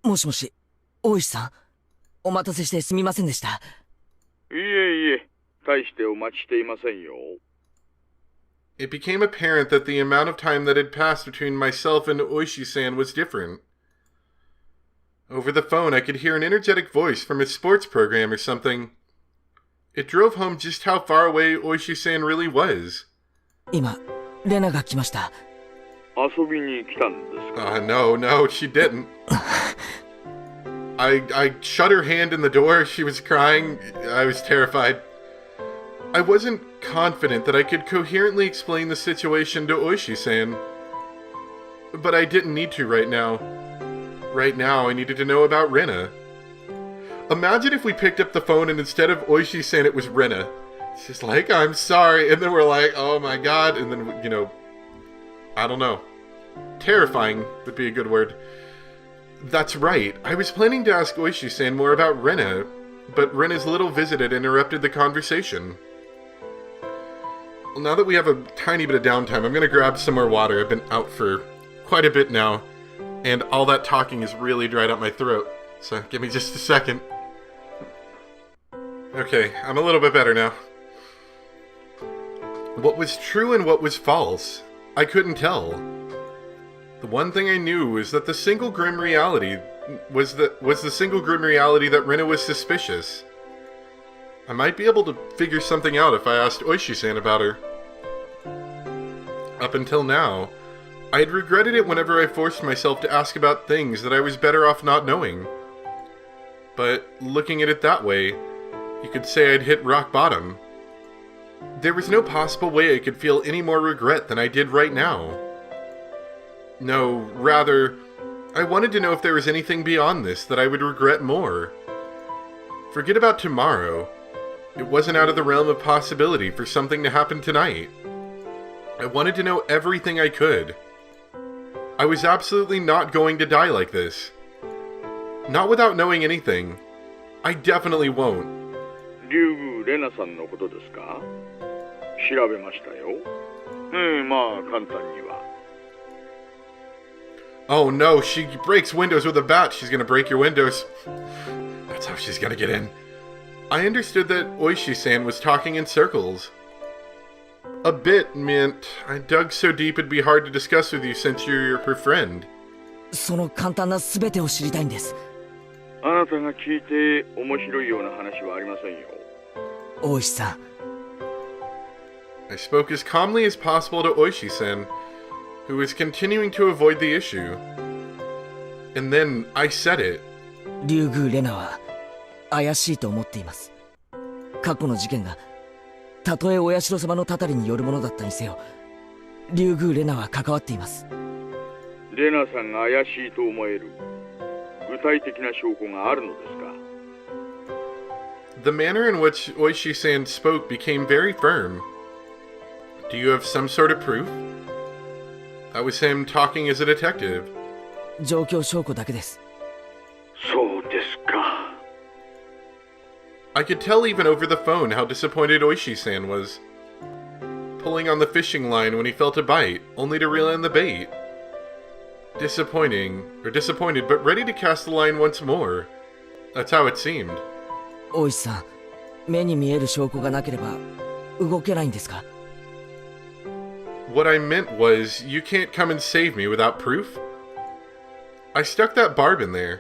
もしもし、大石さん。お待たせしてすみませんでした。いえいえ、大してお待ちしていませんよ。It became apparent that the amount of time that had passed between myself and Oishi-san was different. Over the phone, I could hear an energetic voice from his sports program or something. It drove home just how far away Oishi-san really was. 今、レナが来ました。遊びに来たんですか？ No, she didn't. I shut her hand in the door. She was crying. I was terrified. I wasn't confident that I could coherently explain the situation to Oishi-san. But I didn't need to right now. Right now, I needed to know about Rena. Imagine if we picked up the phone and instead of Oishi-san, it was Rena. She's like, I'm sorry. And then we're like, oh my god. And then, I don't know. Terrifying would be a good word. That's right. I was planning to ask Oishi-san more about Rena, but Rena's little visit had interrupted the conversation. Well, now that we have a tiny bit of downtime, I'm going to grab some more water. I've been out for quite a bit now, and all that talking has really dried up my throat. So give me just a second. Okay, I'm a little bit better now. What was true and what was false? I couldn't tell. The one thing I knew was that the single grim reality was the single grim reality that Rena was suspicious. I might be able to figure something out if I asked Oishi-san about her. Up until now, I had regretted it whenever I forced myself to ask about things that I was better off not knowing. But looking at it that way, you could say I'd hit rock bottom. There was no possible way I could feel any more regret than I did right now. No, rather, I wanted to know if there was anything beyond this that I would regret more. Forget about tomorrow. It wasn't out of the realm of possibility for something to happen tonight. I wanted to know everything I could. I was absolutely not going to die like this. Not without knowing anything. I definitely won't. 竜宮レナさんのことですか？調べましたよ。まあ簡単には。Oh no, she breaks windows with a bat. She's gonna break your windows. That's how she's gonna get in. I understood that Oishi-san was talking in circles. A bit meant I dug so deep it'd be hard to discuss with you since you're her friend. その簡単な全てを知りたいんです。あなたが聞いて面白いような話はありませんよ。大石さん。I spoke as calmly as possible to Oishi-san, who was continuing to avoid the issue. And then I said it. 竜宮レナは怪しいと思っています。過去の事件がたとえお社様のたたりによるものだったにせよ、竜宮レナは関わっています。レナさんが怪しいと思える具体的な証拠があるのですか？ The manner in which Oishi-san spoke became very firm. Do you have some sort of proof? That was him talking as a detective. 状況証拠だけです。そうですか。I could tell even over the phone how disappointed Oishi-san was. Pulling on the fishing line when he felt a bite, only to reel in the bait. Disappointed, but ready to cast the line once more. That's how it seemed. 大石さん、目に見える証拠がなければ動けないんですか？ What I meant was, you can't come and save me without proof? I stuck that barb in there.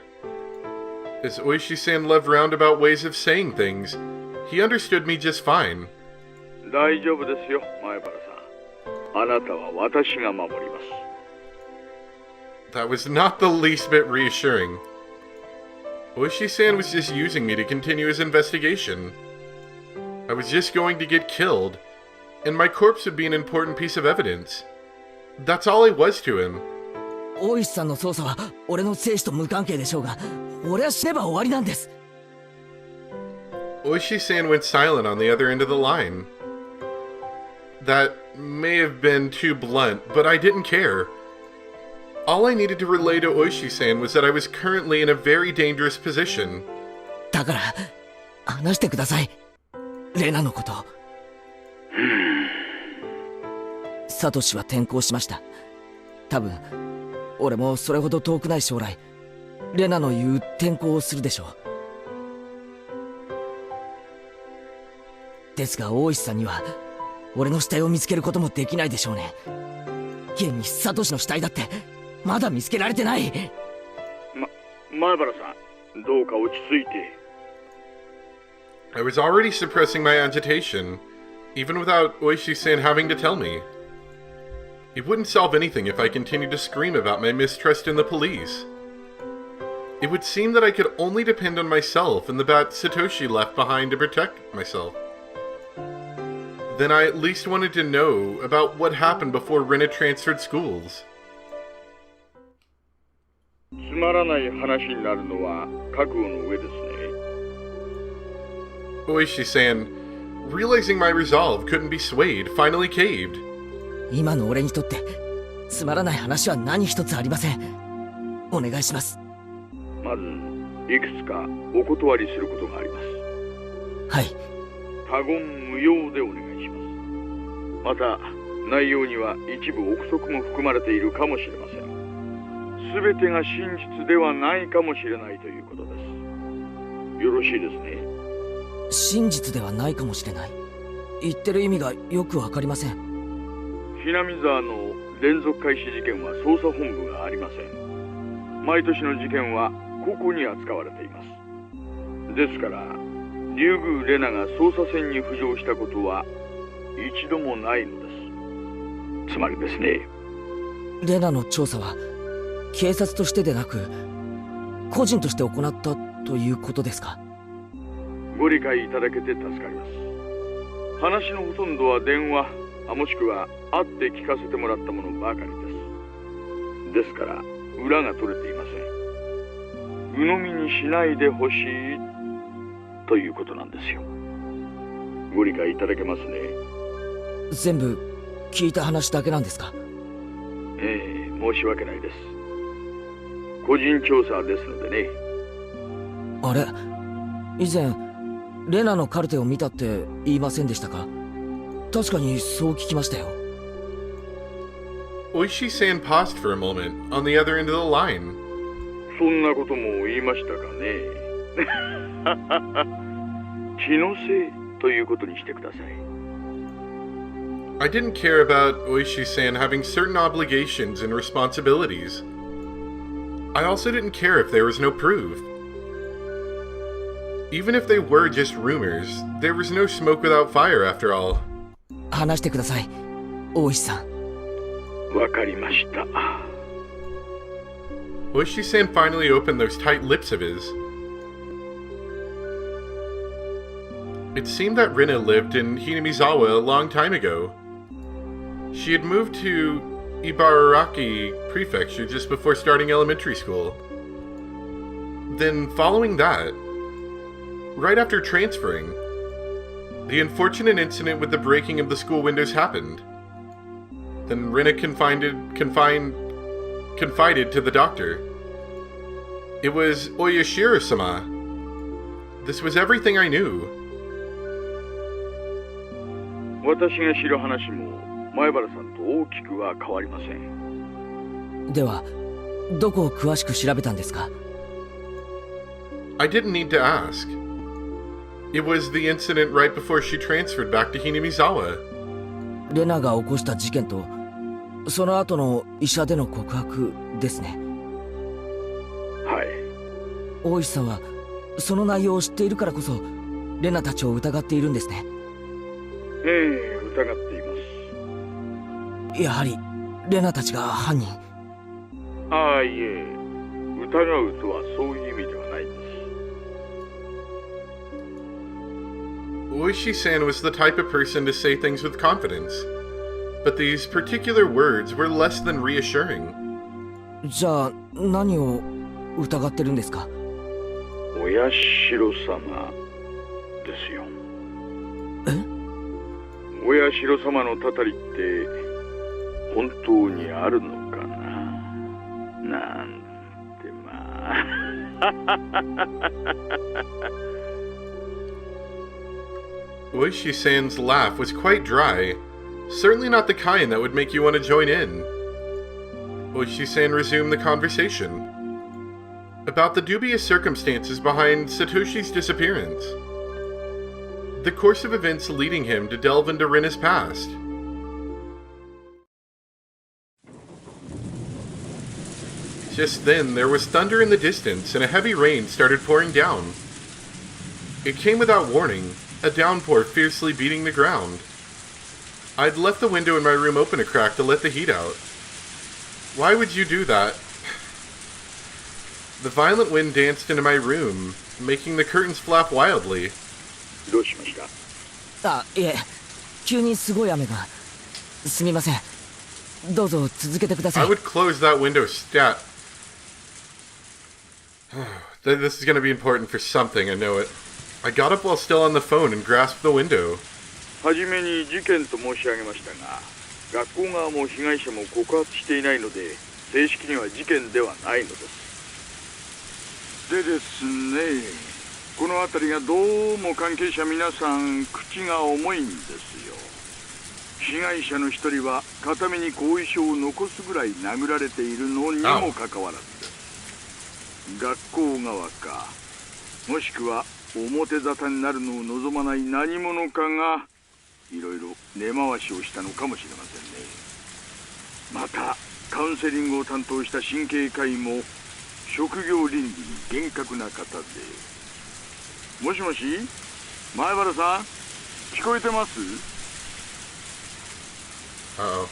As Oishi-san loved roundabout ways of saying things, he understood me just fine. 大丈夫ですよ、前原さん。あなたは私が守ります。That was not the least bit reassuring. Oishi-san was just using me to continue his investigation. I was just going to get killed, and my corpse would be an important piece of evidence. That's all I was to him. 大石さんの捜査は俺の生死と無関係でしょうが、俺は死ねば終わりなんです。Oishi-san went silent on the other end of the line. That may have been too blunt, but I didn't care. All I needed to relay to Oishi-san was that I was currently in a very dangerous position. だから話してください。レナのこと。サトシは転校しました。多分俺もそれほど遠くない将来レナの言う転校をするでしょう。ですが大石さんには俺の死体を見つけることもできないでしょうね。現にサトシの死体だってまだ見つけられてない。前原さん、どうか落ち着いて。I was already suppressing my agitation, even without Oishi-san having to tell me. It wouldn't solve anything if I continued to scream about my mistrust in the police. It would seem that I could only depend on myself and the bat Satoshi left behind to protect myself. Then I at least wanted to know about what happened before Rena transferred schools. つまらない話になるのは覚悟の上ですね。Oishi-san, realizing my resolve couldn't be swayed, finally caved. 今の俺にとってつまらない話は何一つありません。お願いします。まずいくつかお断りすることがあります。はい。他言無用でお願いします。また内容には一部憶測も含まれているかもしれません。すべてが真実ではないかもしれないということです。よろしいですね。真実ではないかもしれない。言ってる意味がよくわかりません。ひなみ沢の連続開始事件は捜査本部がありません。毎年の事件は個々に扱われています。ですから竜宮レナが捜査線に浮上したことは一度もないのです。つまりですね、レナの調査は警察としてでなく個人として行ったということですか？ご理解いただけて助かります。話のほとんどは電話もしくは会って聞かせてもらったものばかりです。ですから裏が取れていません。鵜呑みにしないでほしいということなんですよ。ご理解いただけますね。全部聞いた話だけなんですか？申し訳ないです。個人調査ですのでね。あれ、以前レナのカルテを見たって言いませんでしたか？確かにそう聞きましたよ。Oishi-san paused for a moment on the other end of the line. そんなことも言いましたかね。気のせいということにしてください。I didn't care about Oishi-san having certain obligations and responsibilities. I also didn't care if there was no proof. Even if they were just rumors, there was no smoke without fire after all. 話してください、大石さん。わかりました。Oishi-san finally opened those tight lips of his. It seemed that Rena lived in Hinamizawa a long time ago. She had moved to Ibaraki Prefecture just before starting elementary school. Then, following that, right after transferring, the unfortunate incident with the breaking of the school windows happened. Then Rena confided to the doctor. It was Oyashiro-sama. This was everything I knew. 私が知る話も前原さんと大きくは変わりません。では、どこを詳しく調べたんですか？ I didn't need to ask. It was the incident right before she transferred back to Hinamizawa. レナが起こした事件とその後の医者での告白ですね。はい。大石さんはその内容を知っているからこそレナたちを疑っているんですね。疑っています。やはりレナたちが犯人。いえ、疑うとはそういう意味ではないです。Oishi-san was the type of person to say things with confidence, but these particular words were less than reassuring. じゃあ何を疑ってるんですか？親代様ですよ。親代様のたたりって本当にあるのかななんてまあ。Oishi-san's laugh was quite dry, certainly not the kind that would make you want to join in. Oishi-san resumed the conversation. about the dubious circumstances behind Satoshi's disappearance. The course of events leading him to delve into Rena's past. Just then, there was thunder in the distance and a heavy rain started pouring down. It came without warning, a downpour fiercely beating the ground. I'd left the window in my room open a crack to let the heat out. Why would you do that? The violent wind danced into my room, making the curtains flap wildly. どうしました？あ、いえ、急にすごい雨が。すみません。どうぞ続けてください。 I would close that window stat. This is going to be important for something, I know it. I got up while still on the phone and grasped the window. はじめに事件と申し上げましたが、学校側も被害者も告発していないので、正式には事件ではないのです。でですね、この辺りがどうも関係者皆さん口が重いんですよ。被害者の一人は片目に後遺症を残すぐらい殴られているのにもかかわらずです。学校側か、もしくは表沙汰になるのを望まない何者かがいろいろ根回しをしたのかもしれませんね。またカウンセリングを担当した神経科医も職業倫理に厳格な方で。もしもし、前原さん、聞こえてます？ Uh-oh.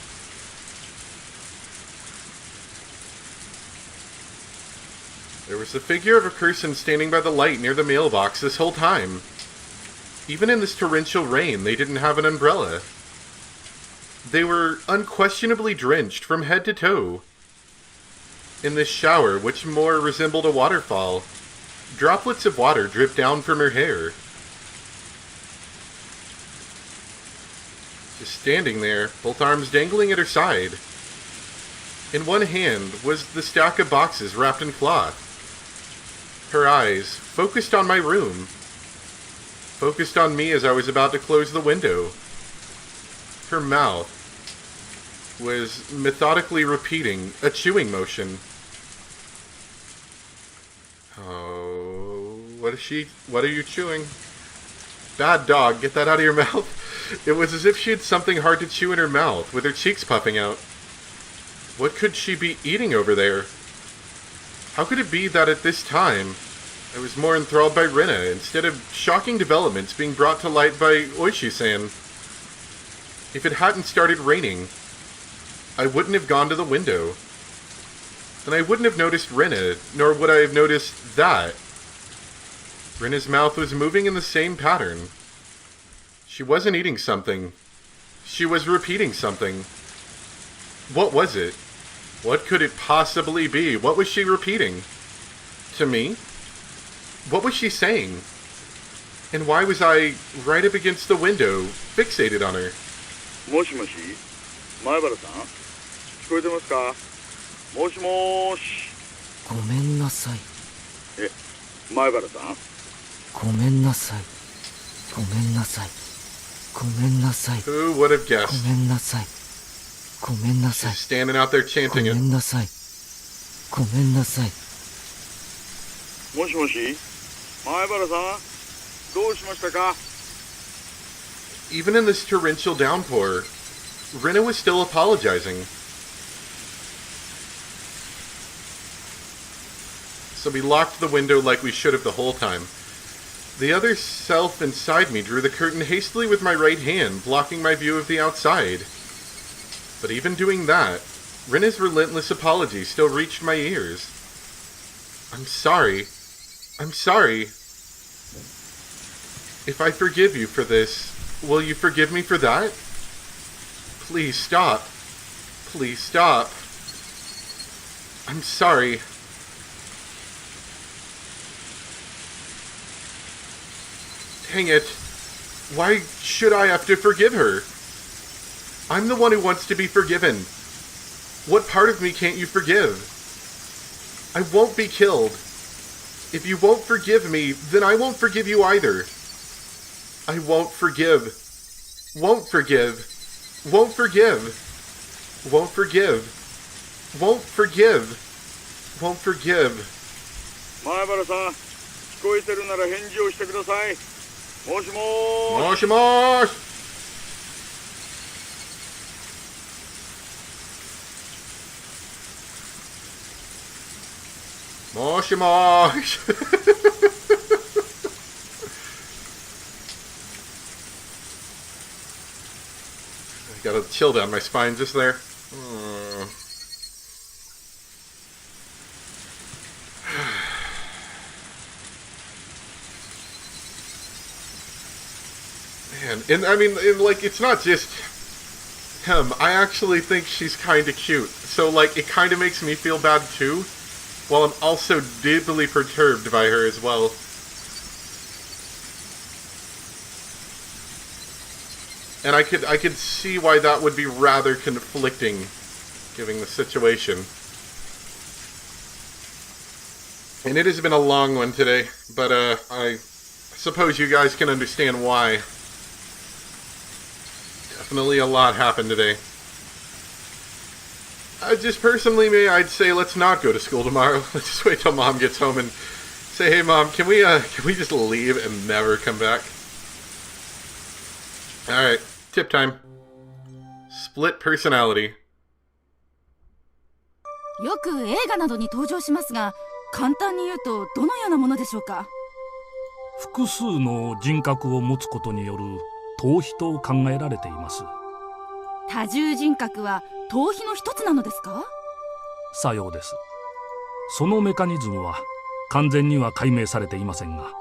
There was the figure of a person standing by the light near the mailbox this whole time. Even in this torrential rain, they didn't have an umbrella. They were unquestionably drenched from head to toe. In this shower, which more resembled a waterfall, droplets of water dripped down from her hair. Just standing there, both arms dangling at her side. In one hand was the stack of boxes wrapped in cloth. Her eyes, focused on my room, focused on me as I was about to close the window. Her mouth was methodically repeating a chewing motion. Oh, what are you chewing? Bad dog, get that out of your mouth. It was as if she had something hard to chew in her mouth, with her cheeks puffing out. What could she be eating over there? How could it be that at this time, I was more enthralled by Rena instead of shocking developments being brought to light by Oishi-san? If it hadn't started raining, I wouldn't have gone to the window. And I wouldn't have noticed Rena, nor would I have noticed that. Rena's mouth was moving in the same pattern. She wasn't eating something. She was repeating something. What was it? What could it possibly be? What was she repeating? To me? What was she saying? And why was I right up against the window, fixated on her? もしもし、前原さん、聞こえてますか？もしもーし。ごめんなさい。え、前原さん？ごめんなさい。ごめんなさい。ごめんなさい。 Who would have ご guessed? めんなさい。ごめんなさい。 She's standing out there ご chanting め it. んなさい。ごめんなさい。もしもし、前原さん、どうしましたか？ Even in this torrential downpour, Rena was still apologizing. So we locked the window like we should have the whole time. The other self inside me drew the curtain hastily with my right hand, blocking my view of the outside. But even doing that, Rena's relentless apology still reached my ears. I'm sorry. I'm sorry. If I forgive you for this, will you forgive me for that? Please stop. Please stop. I'm sorry. Dang it. Why should I have to forgive her? I'm the one who wants to be forgiven. What part of me can't you forgive? I won't be killed. If you won't forgive me, then I won't forgive you either. I won't forgive. Won't forgive. Won't forgive. Won't forgive. Won't forgive. Won't forgive. 原さん、聞こえてるなら返事をしてください。もしもーし。もしもーし。もしもーし。I got a chill down my spine just there. Man, and I mean, like, it's not just him. I actually think she's kind of cute. So, like, it kind of makes me feel bad, too. While I'm also deeply perturbed by her as well. And I could see why that would be rather conflicting, given the situation. And it has been a long one today, but I suppose you guys can understand why. Definitely a lot happened today. Just personally, I'd say let's not go to school tomorrow. Let's just wait till Mom gets home and say, hey Mom, can we just leave and never come back? Alright, tip time. Split personality. よく映画などに登場しますが、簡単に言うとどのようなものでしょうか？複数の人格を持つことによる逃避と考えられています。多重人格は逃避の一つなのですか？さようです。そのメカニズムは完全には解明されていませんが、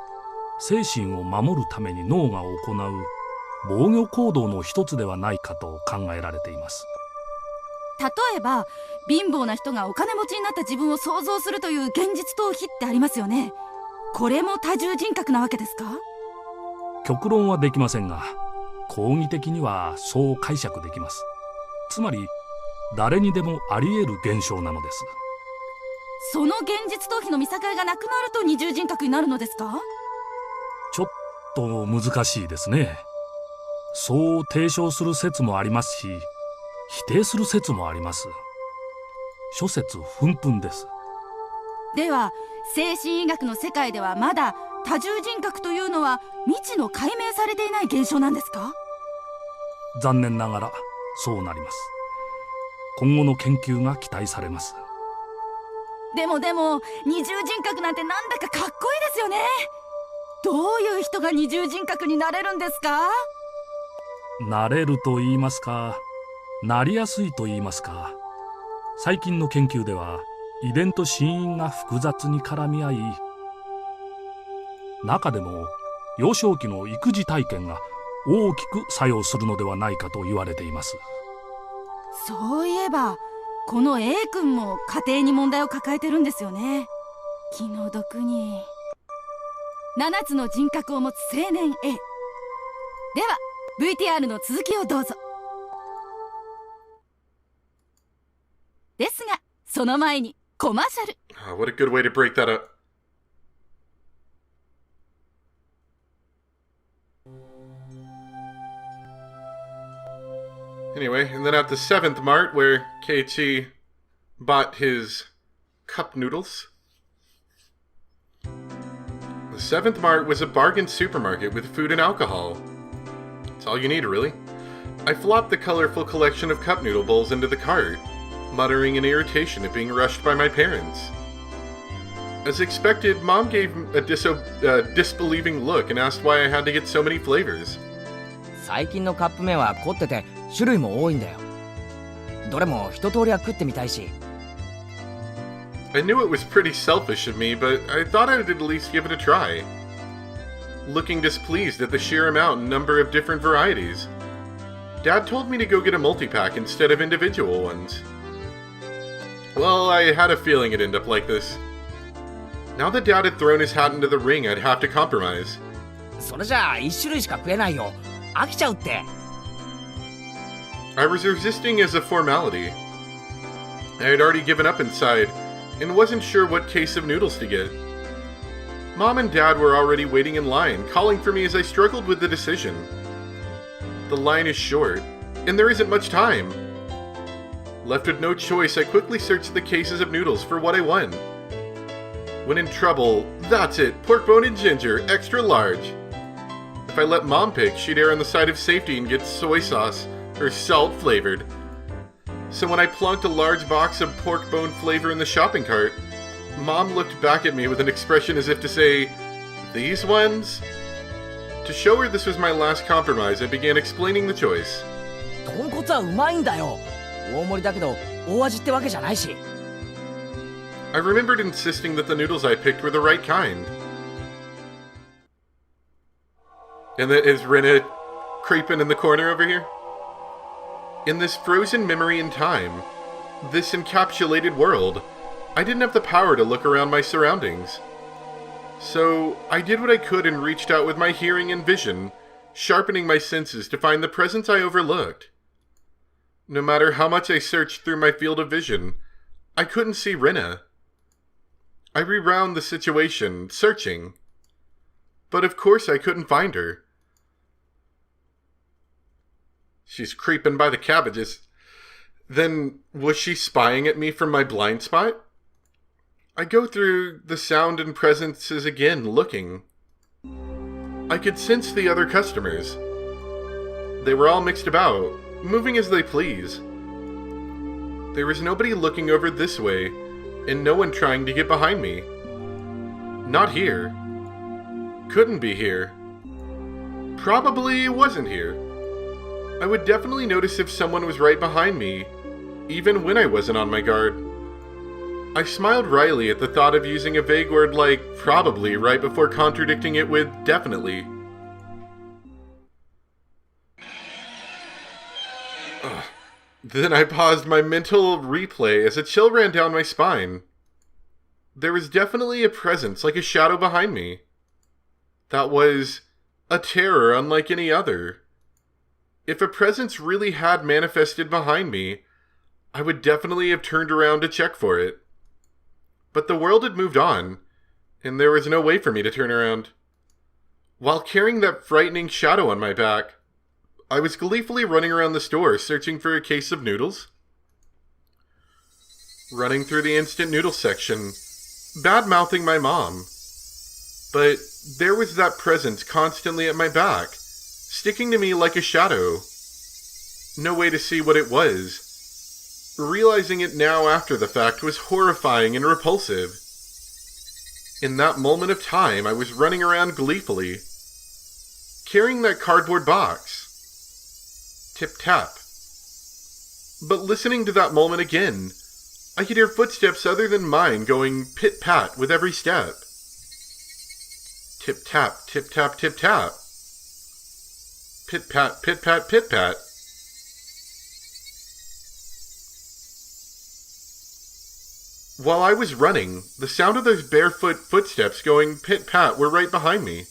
精神を守るために脳が行う防御行動の一つではないかと考えられています。例えば貧乏な人がお金持ちになった自分を想像するという現実逃避ってありますよね。これも多重人格なわけですか？極論はできませんが、講義的にはそう解釈できます。つまり誰にでもあり得る現象なのです。その現実逃避の見境がなくなると二重人格になるのですか？ちょっと難しいですね。そう提唱する説もありますし、否定する説もあります。諸説紛々です。では精神医学の世界ではまだ多重人格というのは未知の解明されていない現象なんですか？残念ながらそうなります。今後の研究が期待されます。でも二重人格なんてなんだかかっこいいですよね。どういう人が二重人格になれるんですか？なれると言いますか、なりやすいと言いますか、最近の研究では遺伝と心因が複雑に絡み合い、中でも幼少期の育児体験が大きく作用するのではないかと言われています。そういえばこの A 君も家庭に問題を抱えてるんですよね。気の毒に。7つの人格を持つ青年 A。 では VTR の続きをどうぞ。ですがその前にコマーシャル。What a good way to break that up. Anyway, and then at the 7th mart where Keiichi bought his cup noodles. The 7th mart was a bargain supermarket with food and alcohol. That's all you need, really. I flopped the colorful collection of cup noodle bowls into the cart, muttering in irritation at being rushed by my parents. As expected, Mom gave a disbelieving look and asked why I had to get so many flavors. 最近のカップ麺は凝ってて種類も多いんだよ。どれも一通りは食ってみたいし。I knew it was pretty selfish of me, but I thought I would at least give it a try. Looking displeased at the sheer amount and number of different varieties. Dad told me to go get a multi-pack instead of individual ones. Well, I had a feeling it'd end up like this. Now that Dad had thrown his hat into the ring, I'd have to compromise. それじゃあ一種類しか食えないよ。飽きちゃうって。I was resisting as a formality. I had already given up inside, and wasn't sure what case of noodles to get. Mom and Dad were already waiting in line, calling for me as I struggled with the decision. The line is short, and there isn't much time. Left with no choice, I quickly searched the cases of noodles for what I want. When in trouble, that's it, pork bone and ginger, extra large. If I let Mom pick, she'd err on the side of safety and get soy sauce or salt flavored. So when I plunked a large box of pork bone flavor in the shopping cart, Mom looked back at me with an expression as if to say, "These ones?" To show her this was my last compromise, I began explaining the choice. 豚骨はうまいんだよ。大盛りだけど大味ってわけじゃないし。 I remembered insisting that the noodles I picked were the right kind. And that is Rena creeping in the corner over here? In this frozen memory in time, this encapsulated world, I didn't have the power to look around my surroundings. So I did what I could and reached out with my hearing and vision, sharpening my senses to find the presence I overlooked. No matter how much I searched through my field of vision, I couldn't see Rena. I rewound the situation, searching. But of course I couldn't find her. She's creeping by the cabbages. Then, was she spying at me from my blind spot? I go through the sound and presences again, looking. I could sense the other customers. They were all mixed about, moving as they please. There was nobody looking over this way, and no one trying to get behind me. Not here. Couldn't be here. Probably wasn't here. I would definitely notice if someone was right behind me, even when I wasn't on my guard. I smiled wryly at the thought of using a vague word like probably right before contradicting it with definitely. Ugh. Then I paused my mental replay as a chill ran down my spine. There was definitely a presence like a shadow behind me. That was a terror unlike any other. If a presence really had manifested behind me, I would definitely have turned around to check for it. But the world had moved on, and there was no way for me to turn around. While carrying that frightening shadow on my back, I was gleefully running around the store searching for a case of noodles. Running through the instant noodle section, bad-mouthing my mom. But there was that presence constantly at my back, sticking to me like a shadow. No way to see what it was. Realizing it now after the fact was horrifying and repulsive. In that moment of time, I was running around gleefully, carrying that cardboard box. Tip-tap. But listening to that moment again, I could hear footsteps other than mine going pit-pat with every step. Tip-tap, tip-tap, tip-tap. Pit-pat, pit-pat, pit-pat. While I was running, the sound of those barefoot footsteps going pit-pat were right behind me.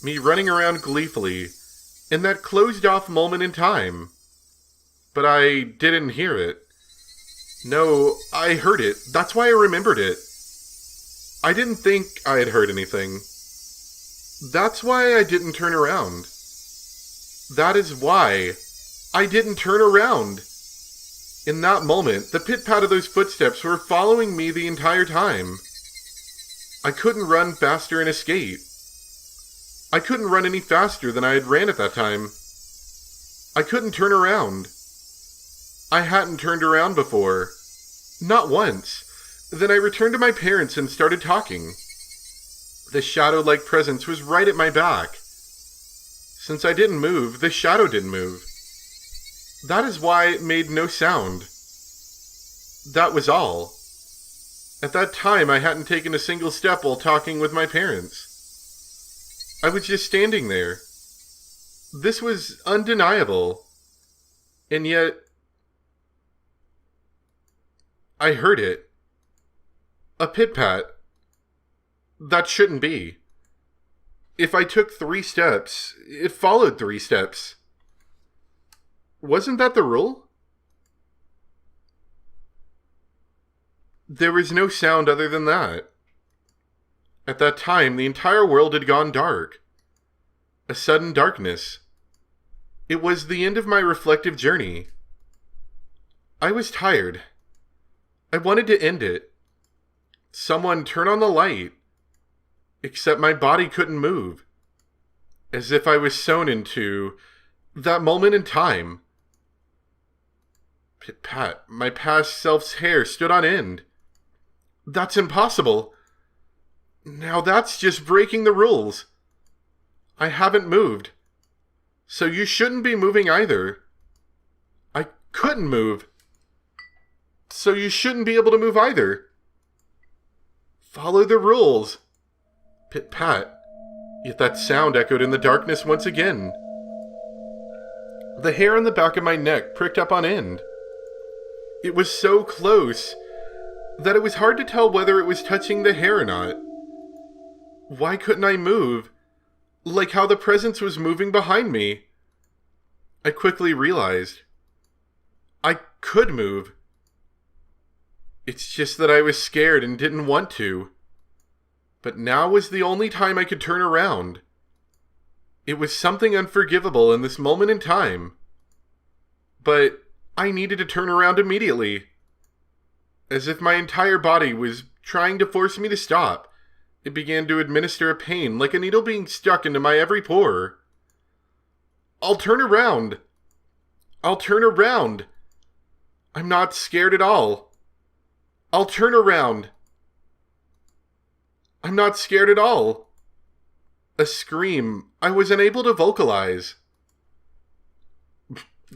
Me running around gleefully, in that closed-off moment in time. But I didn't hear it. No, I heard it. That's why I remembered it. I didn't think I had heard anything. That's why I didn't turn around. That is why I didn't turn around. In that moment, the pit-pat of those footsteps were following me the entire time. I couldn't run faster and escape. I couldn't run any faster than I had ran at that time. I couldn't turn around. I hadn't turned around before. Not once. Then I returned to my parents and started talking. The shadow-like presence was right at my back. Since I didn't move, the shadow didn't move. That is why it made no sound. That was all. At that time, I hadn't taken a single step while talking with my parents. I was just standing there. This was undeniable. And yet, I heard it. A pit-pat. That shouldn't be. If I took 3 steps, it followed 3 steps. Wasn't that the rule? There was no sound other than that. At that time, the entire world had gone dark. A sudden darkness. It was the end of my reflective journey. I was tired. I wanted to end it. Someone turn on the light. Except my body couldn't move. As if I was sewn into that moment in time. Pit-pat, my past self's hair stood on end. That's impossible. Now that's just breaking the rules. I haven't moved. So you shouldn't be moving either. I couldn't move. So you shouldn't be able to move either. Follow the rules. Pit-pat. Yet that sound echoed in the darkness once again. The hair on the back of my neck pricked up on end. It was so close that it was hard to tell whether it was touching the hair or not. Why couldn't I move? Like how the presence was moving behind me. I quickly realized I could move. It's just that I was scared and didn't want to. But now was the only time I could turn around. It was something unforgivable in this moment in time. But I needed to turn around immediately. As if my entire body was trying to force me to stop. It began to administer a pain like a needle being stuck into my every pore. I'll turn around. I'll turn around. I'm not scared at all. I'll turn around. I'm not scared at all. A scream I was unable to vocalize.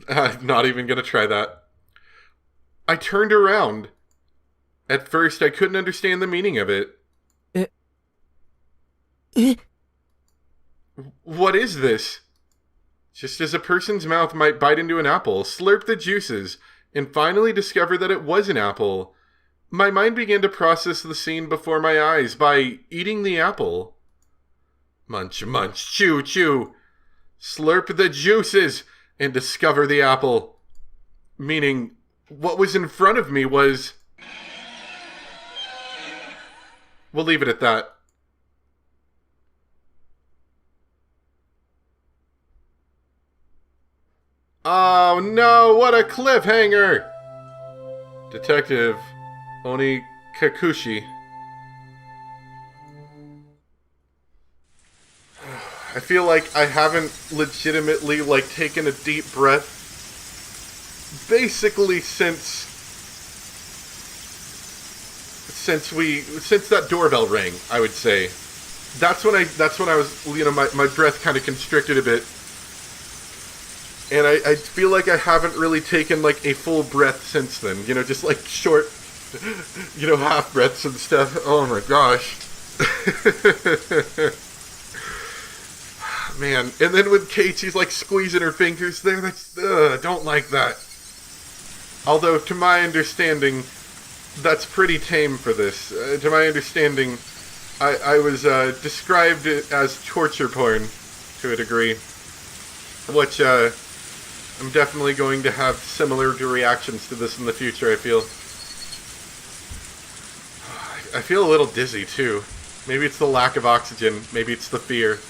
I'm not even going to try that. I turned around. At first, I couldn't understand the meaning of it. What is this? Just as a person's mouth might bite into an apple, slurp the juices, and finally discover that it was an apple, my mind began to process the scene before my eyes by eating the apple. Munch, munch, chew, chew. Slurp the juices and discover the apple. Meaning, what was in front of me was... We'll leave it at that. Oh no, what a cliffhanger! Detective Onikakushi. I feel like I haven't legitimately, taken a deep breath basically since that doorbell rang, I would say. That's when I was, my breath kind of constricted a bit. And I feel like I haven't really taken, a full breath since then. Just, short, half breaths and stuff. Oh, my gosh. Man. And then when Keiichi's, squeezing her fingers there, I don't like that. Although, to my understanding, that's pretty tame for this. To my understanding, I was described as torture porn, to a degree. Which, I'm definitely going to have similar reactions to this in the future, I feel. I feel a little dizzy, too. Maybe it's the lack of oxygen. Maybe it's the fear.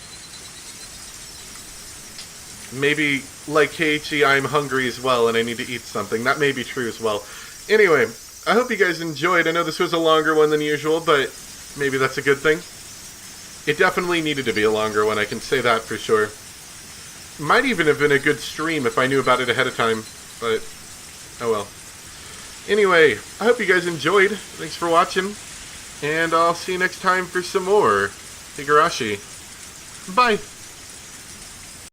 Maybe, like Keiichi, I'm hungry as well and I need to eat something. That may be true as well. Anyway, I hope you guys enjoyed. I know this was a longer one than usual, but maybe that's a good thing. It definitely needed to be a longer one, I can say that for sure. Might even have been a good stream if I knew about it ahead of time, but oh well. Anyway, I hope you guys enjoyed. Thanks for watching, and I'll see you next time for some more Higurashi. Bye!